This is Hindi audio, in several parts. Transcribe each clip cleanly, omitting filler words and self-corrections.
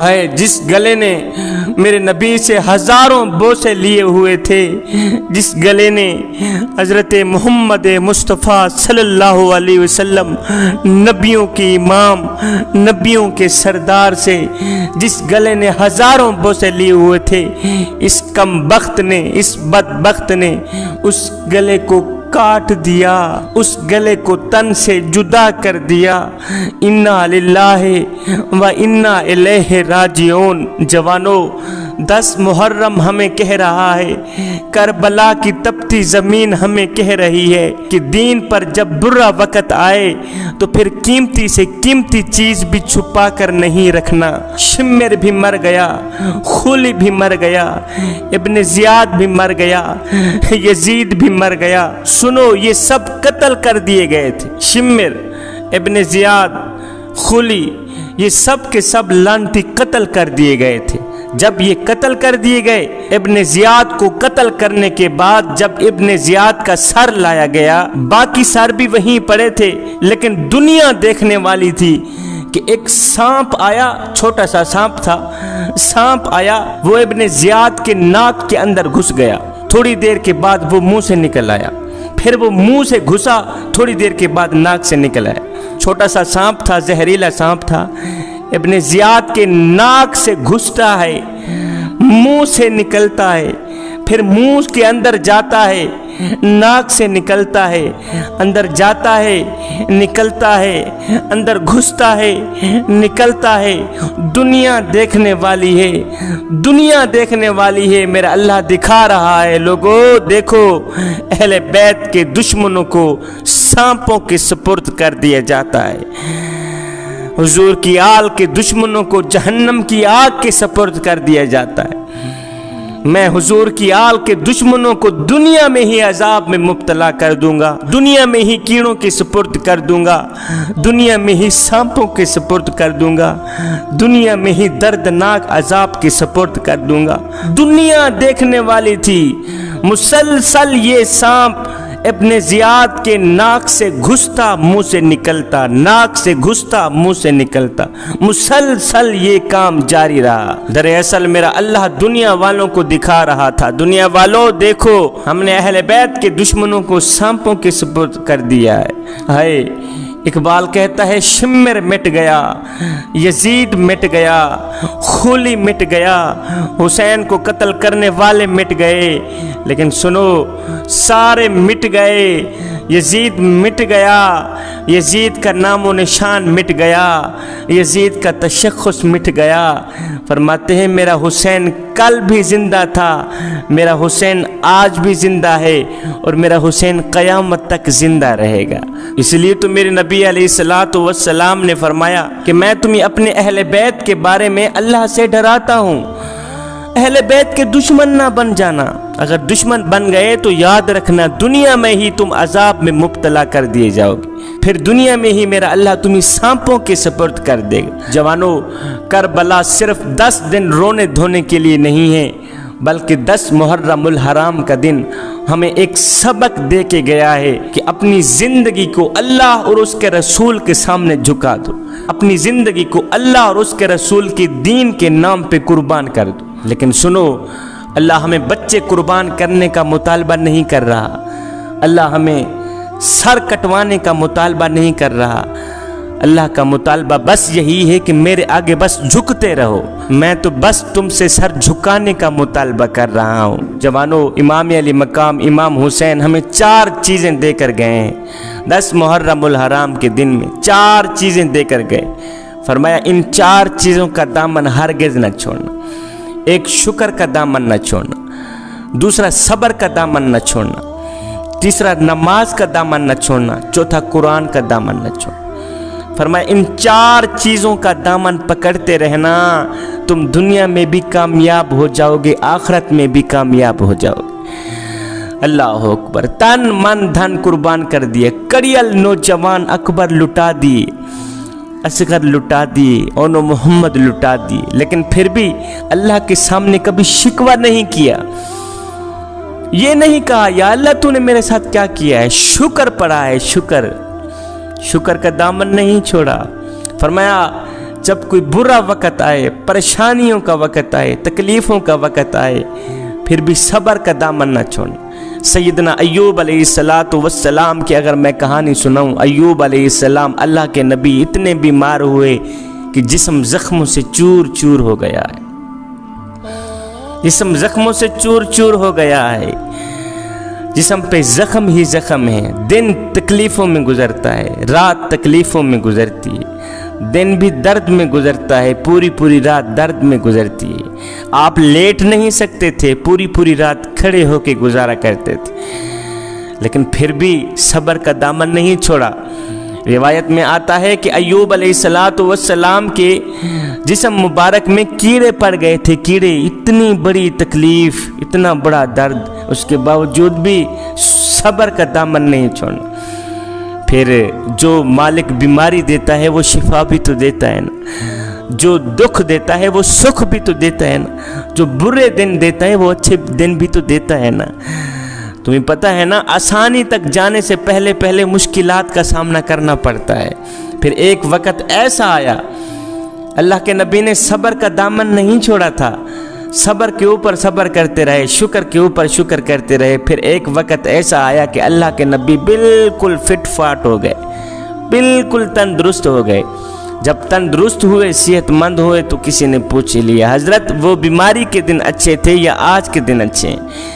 है जिस गले ने मेरे नबी से हजारों बोसे लिए हुए थे, जिस गले ने हजरत मोहम्मद मुस्तफ़ा सल्लल्लाहु अलैहि वसल्लम नबियों के इमाम, नबियों के सरदार से जिस गले ने हजारों बोसे लिए हुए थे, इस कम बख्त ने, इस बदबख्त ने उस गले को काट दिया, उस गले को तन से जुदा कर दिया। इन्ना लिल्लाहि व इन्ना इलैहि राजिऊन। जवानों, 10 मुहर्रम हमें कह रहा है, करबला की तपती ज़मीन हमें कह रही है कि दीन पर जब बुरा वक़्त आए तो फिर कीमती से कीमती चीज़ भी छुपा कर नहीं रखना। शिम्मिर भी मर गया, खुली भी मर गया, इब्न ज़ियाद भी मर गया, यजीद भी मर गया। सुनो, ये सब कत्ल कर दिए गए थे। शिम्मिर, इब्न ज़ियाद, खुली, ये सब के सब लानती कत्ल कर दिए गए थे। जब ये कत्ल कर दिए गए, इब्न ज़ियाद को कत्ल करने के बाद जब इब्न ज़ियाद का सर लाया गया, बाकी सर भी वहीं पड़े थे, लेकिन दुनिया देखने वाली थी कि एक सांप आया, छोटा सा सांप था, सांप आया, वो इब्न ज़ियाद के नाक के अंदर घुस गया। थोड़ी देर के बाद वो मुंह से निकल आया, फिर वो मुंह से घुसा, थोड़ी देर के बाद नाक से निकल आया। छोटा सा सांप था, जहरीला सांप था, इब्न ज़ियाद के नाक से घुसता है, मुंह से निकलता है, फिर मुंह के अंदर जाता है, नाक से निकलता है, अंदर जाता है, निकलता है, अंदर घुसता है, निकलता है। दुनिया देखने वाली है, दुनिया देखने वाली है। मेरा अल्लाह दिखा रहा है, लोगों देखो, अहले बैत के दुश्मनों को सांपों के सुपुर्द कर दिया जाता है, हुजूर की आल के दुश्मनों को जहन्नम की आग के सुपुर्द कर दिया जाता है। मैं हुजूर की आल के दुश्मनों को दुनिया में ही अजाब में मुब्तला कर दूंगा, दुनिया में ही कीड़ों के सुपुर्द कर दूंगा, दुनिया में ही सांपों के सुपुर्द कर दूंगा, दुनिया में ही दर्दनाक अजाब के सुपुर्द कर दूंगा। दुनिया देखने वाली थी, मुसलसल ये सांप इब्न ज़ियाद के नाक से घुसता, मुंह से निकलता, नाक से घुसता, मुंह से निकलता, मुसलसल ये काम जारी रहा। दरअसल मेरा अल्लाह दुनिया वालों को दिखा रहा था, दुनिया वालों देखो, हमने अहले बैत के दुश्मनों को सांपों के सुपुर्द कर दिया है। इकबाल कहता है, शिम्मिर मिट गया, यजीद मिट गया, खुली मिट गया, हुसैन को कत्ल करने वाले मिट गए, लेकिन सुनो, सारे मिट गए। यजीद मिट गया, यजीद का नामो निशान मिट गया, यजीद का तशख्खुस मिट गया। फरमाते हैं, मेरा हुसैन कल भी जिंदा था, मेरा हुसैन आज भी जिंदा है, और मेरा हुसैन क़यामत तक जिंदा रहेगा। इसलिए तो मेरे नबी अलैहिस्सलातु वस्सलाम ने फरमाया कि मैं तुम्हें अपने अहले बैत के बारे में अल्लाह से डराता हूँ, अहले बैत के दुश्मन ना बन जाना। अगर दुश्मन बन गए तो याद रखना, दुनिया में ही तुम अजाब में मुब्तला कर दिए जाओगे, फिर दुनिया में ही मेरा अल्लाह तुम्हें सांपों के सुपुर्द कर देगा। जवानों, करबला सिर्फ 10 दिन रोने धोने के लिए नहीं है, बल्कि 10 मुहर्रमुल हराम का दिन हमें एक सबक दे के गया है कि अपनी ज़िंदगी को अल्लाह और उसके रसूल के सामने झुका दो, अपनी ज़िंदगी को अल्लाह और उसके रसूल के दीन के नाम पे कुर्बान कर दो। लेकिन सुनो, अल्लाह हमें बच्चे कुर्बान करने का मुतालबा नहीं कर रहा, अल्लाह हमें सर कटवाने का मुतालबा नहीं कर रहा। अल्लाह का मुतालबा बस यही है कि मेरे आगे बस झुकते रहो, मैं तो बस तुमसे सर झुकाने का मुतालबा कर रहा हूँ। जवानों, इमाम अली मकाम इमाम हुसैन हमें 4 चीज़ें देकर गए हैं। 10 मुहर्रमुल हराम के दिन में 4 चीज़ें देकर गए। फरमाया, इन 4 चीज़ों का दामन हरगिज़ न छोड़ना। एक, शुक्र का दामन न छोड़ना, दूसरा सब्र का दामन न छोड़ना, तीसरा नमाज का दामन न छोड़ना, चौथा कुरान का दामन न छोड़ना। फरमाया, इन 4 चीज़ों का दामन पकड़ते रहना, तुम दुनिया में भी कामयाब हो जाओगे, आखिरत में भी कामयाब हो जाओगे। अल्लाह अकबर। तन मन धन कुर्बान कर दिए, कड़ियल नौजवान अकबर लुटा दिए, असगर लुटा दिए, ओनो मोहम्मद लुटा दिए, लेकिन फिर भी अल्लाह के सामने कभी शिकवा नहीं किया। ये नहीं कहा, या अल्लाह तूने मेरे साथ क्या किया है, शुक्र पड़ा है, शुक्र, शुक्र का दामन नहीं छोड़ा। फरमाया, जब कोई बुरा वक़्त आए, परेशानियों का वक़्त आए, तकलीफ़ों का वक़्त आए, फिर भी सब्र का दामन न छोड़ना। सैयदना अय्यूब अलैहिस्सलातु वस्सलाम की अगर मैं कहानी सुनाऊं, अय्यूब अलैहिस्सलाम अल्लाह के नबी इतने बीमार हुए कि जिस्म ज़ख्मों से चूर चूर हो गया है, जिस्म ज़ख्मों से चूर चूर हो गया है, जिस्म पे ज़ख्म ही ज़ख्म है। दिन तकलीफ़ों में गुज़रता है, रात तकलीफ़ों में गुज़रती है, दिन भी दर्द में गुज़रता है, पूरी पूरी रात दर्द में गुज़रती है। आप लेट नहीं सकते थे, पूरी पूरी रात खड़े होकर गुजारा करते थे, लेकिन फिर भी सब्र का दामन नहीं छोड़ा। रिवायत में आता है कि अय्यूब अलैहिस्सलातु वस्सलाम के जिस्म मुबारक में कीड़े पड़ गए थे, कीड़े, इतनी बड़ी तकलीफ़, इतना बड़ा दर्द, उसके बावजूद भी सब्र का दामन नहीं छोड़ना। फिर जो मालिक बीमारी देता है वो शिफा भी तो देता है ना, जो दुख देता है वो सुख भी तो देता है ना, जो बुरे दिन देता है वो अच्छे दिन भी तो देता है ना। तुम्हें पता है ना, आसानी तक जाने से पहले पहले मुश्किलात का सामना करना पड़ता है। फिर एक वक़्त ऐसा आया, अल्लाह के नबी ने सब्र का दामन नहीं छोड़ा था, सब्र के ऊपर सब्र करते रहे, शुक्र के ऊपर शुक्र करते रहे। फिर एक वक़्त ऐसा आया कि अल्लाह के नबी बिल्कुल फिट फाट हो गए, बिल्कुल तंदुरुस्त हो गए। जब तंदुरुस्त हुए, सेहतमंद हुए, तो किसी ने पूछ लिया, हज़रत वो बीमारी के दिन अच्छे थे या आज के दिन अच्छे हैं?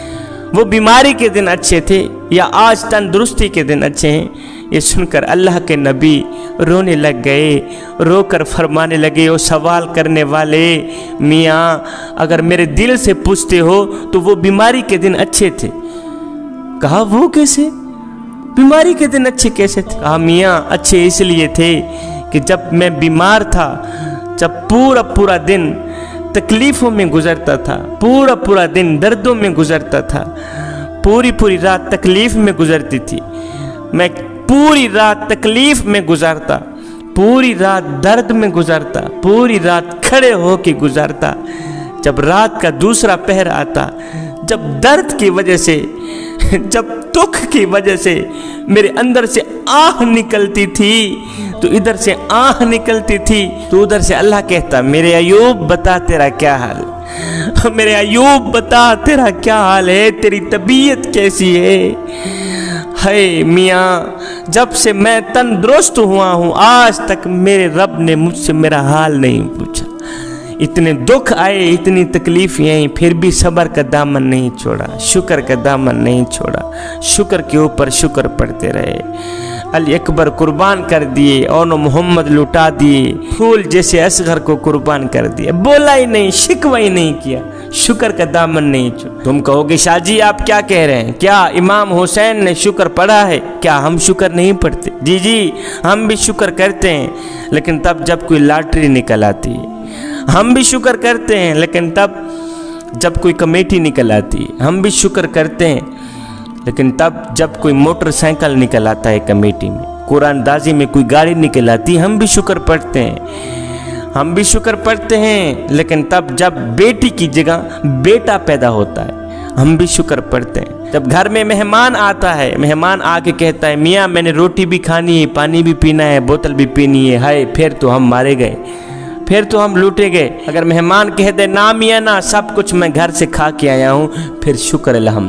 वो बीमारी के दिन अच्छे थे या आज तंदुरुस्ती के दिन अच्छे हैं? ये सुनकर अल्लाह के नबी रोने लग गए, रोकर फरमाने लगे, ओ सवाल करने वाले मियाँ, अगर मेरे दिल से पूछते हो तो वो बीमारी के दिन अच्छे थे। कहा वो कैसे, बीमारी के दिन अच्छे कैसे थे? कहा मियाँ अच्छे इसलिए थे कि जब मैं बीमार था, जब पूरा पूरा दिन तकलीफ़ों में गुजरता था, पूरा पूरा दिन दर्दों में गुजरता था, पूरी पूरी रात तकलीफ़ में गुजरती थी, मैं पूरी रात तकलीफ़ में गुजारता, पूरी रात दर्द में गुजारता, पूरी रात खड़े होके गुजारता। जब रात का दूसरा पहर आता, जब दर्द की वजह से, जब दुख की वजह से मेरे अंदर से आह निकलती थी, तो इधर से आह निकलती थी तो उधर से अल्लाह कहता, मेरे अय्यूब बता तेरा क्या हाल, मेरे अय्यूब बता तेरा क्या हाल है, तेरी तबीयत कैसी है? है मियाँ, जब से मैं तंदुरुस्त हुआ हूँ आज तक मेरे रब ने मुझसे मेरा हाल नहीं पूछा। इतने दुख आए, इतनी तकलीफ़ें आई, फिर भी सब्र का दामन नहीं छोड़ा, शुक्र का दामन नहीं छोड़ा, शुक्र के ऊपर शुक्र पढ़ते रहे। अली अकबर कुर्बान कर दिए और मोहम्मद लुटा दिए, फूल जैसे असगर को कुर्बान कर दिया, बोला ही नहीं, शिकवा ही नहीं किया, शुक्र का दामन नहीं छोड़ा। तुम कहोगे शाहजी आप क्या कह रहे हैं, क्या इमाम हुसैन ने शुक्र पढ़ा है, क्या हम शुक्र नहीं पढ़ते? जी जी, हम भी शुक्र करते हैं, लेकिन तब जब कोई लॉटरी निकल आती है। हम भी शुक्र करते हैं, लेकिन तब जब कोई कमेटी निकल आती है। हम भी शुक्र करते हैं, लेकिन तब जब कोई मोटरसाइकिल निकल आता है कमेटी में, कुरानदाजी में कोई गाड़ी निकल आती है, हम भी शुक्र पढ़ते हैं। हम भी शुक्र पढ़ते हैं, लेकिन तब जब बेटी की जगह बेटा पैदा होता है, हम भी शुक्र पढ़ते हैं। जब घर में मेहमान आता है, मेहमान आके कहता है मियाँ मैंने रोटी भी खानी है, पानी भी पीना है, बोतल भी पीनी है, हाय फिर तो हम मारे गए, फिर तो हम लूटे गए। अगर मेहमान कह दे ना मियाँ ना, सब कुछ मैं घर से खा के आया हूँ, फिर शुक्र अल्हम्दुलिल्लाह।